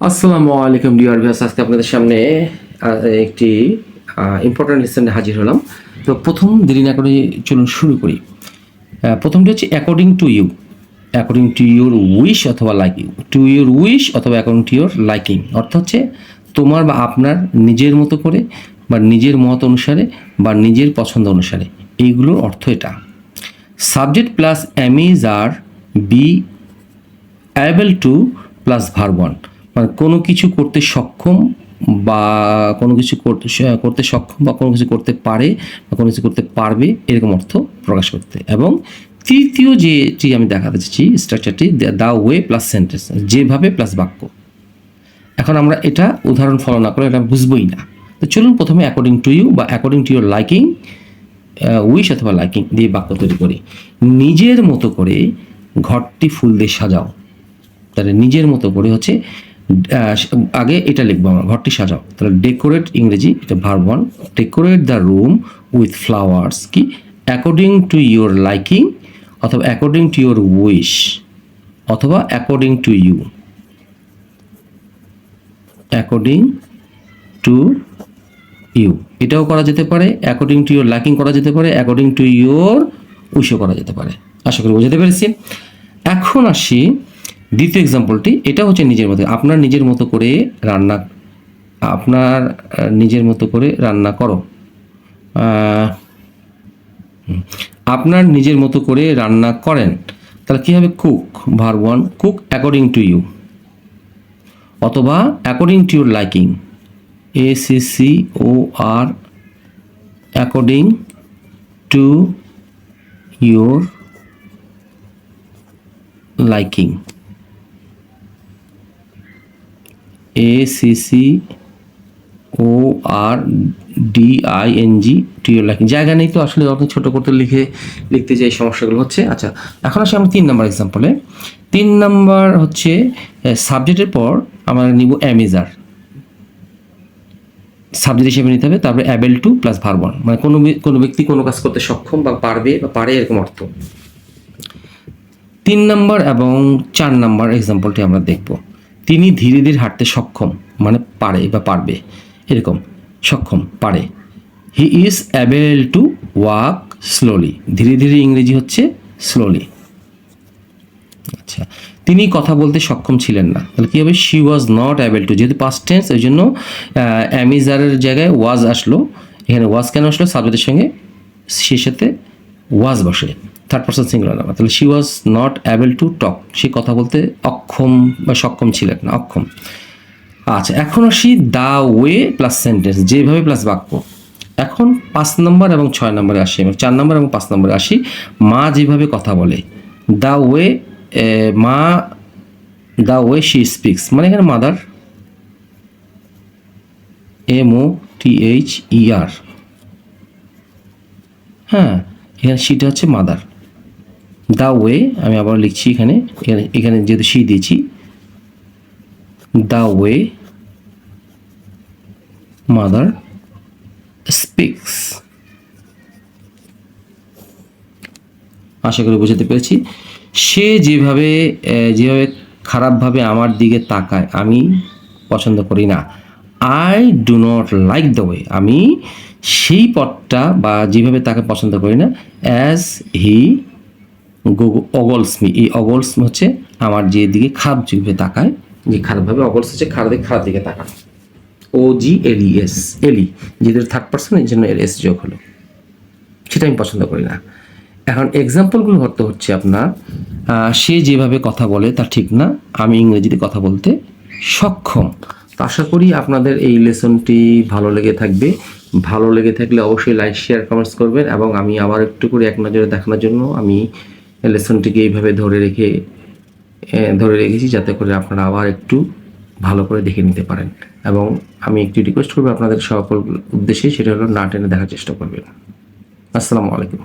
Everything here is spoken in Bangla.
আসসালামু আলাইকুম ডিয়ার ভিউয়ার্স, আজকে আপনাদের সামনে একটি ইম্পর্টেন্ট লেসনে হাজির হলাম। তো প্রথম দেরি না করে চলুন শুরু করি। প্রথমটি হচ্ছে according to you, according to your wish অথবা লাইকিং, টু ইউর উইশ অথবা অ্যাকর্ডিং টু ইউর লাইকিং, অর্থ হচ্ছে তোমার বা আপনার নিজের মতো করে বা নিজের মত অনুসারে বা নিজের পছন্দ অনুসারে, এইগুলোর অর্থ এটা। Subject plus amidst R be able to plus verb one, মানে কোনো কিছু করতে সক্ষম বা কোনো কিছু করতে সক্ষম বা কোনো কিছু করতে পারে বা কোনো কিছু করতে পারবে, এরকম অর্থ প্রকাশ করতে। এবং তৃতীয় যেটি আমি দেখাতে চাচ্ছি স্ট্রাকচারটি, দ্য ওয়ে প্লাস সেন্টেন্স, যেভাবে প্লাস বাক্য। এখন আমরা এটা উদাহরণ ফলো না করে এটা বুঝবই না। তো চলুন প্রথমে অ্যাকর্ডিং টু ইউ বা according to your liking, wish অথবা লাইকিং দিয়ে বাক্য তৈরি করি। নিজের মতো করে ঘরটি ফুল দিয়ে সাজাও। তাহলে নিজের মতো করে হচ্ছে আগে এটা লিখবো আমরা, ঘরটি সাজাও। তাহলে ডেকোরেট ইংরেজি, এটা verb one. Decorate the room with flowers, কি অ্যাকর্ডিং টু ইউর লাইকিং অথবা অ্যাকর্ডিং টু ইউর উইশ অথবা according to you, according to you এটাও করা যেতে পারে, অ্যাকর্ডিং টু ইউর লাইকিং করা যেতে পারে, অ্যাকর্ডিং টু ইউর উইশও করা যেতে পারে। আশা করি বুঝতে পেরেছি। এখন আসি দ্বিতীয় এক্সাম্পলটি। এটা হচ্ছে নিজের মতো, আপনার নিজের মতো করে রান্না, আপনার নিজের মতো করে রান্না করো, আপনার নিজের মতো করে রান্না করেন। তাহলে কী হবে? Cook, verb one, cook according to you অথবা according to your liking, ACCOR, according to your liking, ACCORDING, to your liking. জায়গা নেই তো আসলে অত ছোটো করতে লিখতে যে সমস্যাগুলো হচ্ছে। আচ্ছা, এখন আসি আমরা 3 নম্বর এক্সাম্পলে। 3 নম্বর হচ্ছে সাবজেক্টের পর আমরা নিব অ্যামিজার, সাবজেক্ট হিসেবে নিতে হবে। তারপরে able to plus verb one, মানে কোনো ব্যক্তি কোনো কাজ করতে সক্ষম বা পারবে বা পারে, এরকম অর্থ। 3 নম্বর এবং 4 নম্বর এক্সাম্পলটি আমরা দেখব। তিনি ধীরে ধীরে হাঁটতে সক্ষম, মানে পারে বা পারবে, এরকম সক্ষম, পারে। He is able to walk slowly, ধীরে ধীরে ইংরেজি হচ্ছে স্লোলি। আচ্ছা, তিনি কথা বলতে সক্ষম ছিলেন না, তাহলে কী হবে? She was not able two, যেহেতু পাস্ট টেন্স ওই জন্য অ্যামিজারের জায়গায় ওয়াজ আসলো। এখানে ওয়াজ কেন আসলো? সাবজেক্টের সঙ্গে সেই সাথে ওয়াজ বসে, থার্ড পারসন সিঙ্গুলার নাম্বার। তাহলে she was not able to talk, সে কথা বলতে অক্ষম বা সক্ষম ছিলেন না, অক্ষম। আচ্ছা, এখন আসি দ্য ওয়ে প্লাস সেন্টেন্স, যেভাবে প্লাস বাক্য। এখন 5 নম্বর এবং 6 নম্বরে আসি, 4 নম্বর এবং 5 নম্বরে আসি। মা যেভাবে কথা বলে, দ্য ওয়ে, মা, দ্য ওয়ে শি স্পিক্স, মানে এখানে মাদার, MOTHER, হ্যাঁ, এখানে শিটা হচ্ছে মাদার। দ্য ওয়ে আমি আবার লিখছি এখানে, এখানে যেহেতু শি দিয়েছি, দ্য ওয়ে মাদার স্পিক্স। আশা করি বুঝতে পেরেছি। সে যেভাবে খারাপভাবে আমার দিকে তাকায় আমি পছন্দ করি না। I do not like the way, আমি সেই পথটা বা যেভাবে তাকে পছন্দ করি না। অ্যাজ হি অগলস মি, এই অগলস হচ্ছে আমার যে দিকে খারাপ যেভাবে তাকায়, যে খারাপভাবে, অগলস হচ্ছে খারাপ দিকে তাকায়, OGLES, এলি, যেহেতু থার্ড পারসন এই জন্য এস যোগ হলো, সেটা আমি পছন্দ করি না। এখন এক্সাম্পলগুলো হচ্ছে আপনার, সে যেভাবে কথা বলে তা ঠিক না, আমি ইংরেজিতে কথা বলতে সক্ষম। তো আশা করি আপনাদের এই লেসনটি ভালো লেগে থাকবে। ভালো লেগে থাকলে অবশ্যই লাইক, শেয়ার, কমেন্টস করবেন। এবং আমি আবার একটু করে এক নজরে দেখানোর জন্য আমি লেসনটিকে এইভাবে ধরে রেখেছি, যাতে করে আপনারা আবার একটু ভালো করে দেখে নিতে পারেন। এবং আমি একটু রিকোয়েস্ট করবো আপনাদের সকল উদ্দেশ্যে, সেটা হলো না টেনে দেখার চেষ্টা করবেন। আসসালামু আলাইকুম।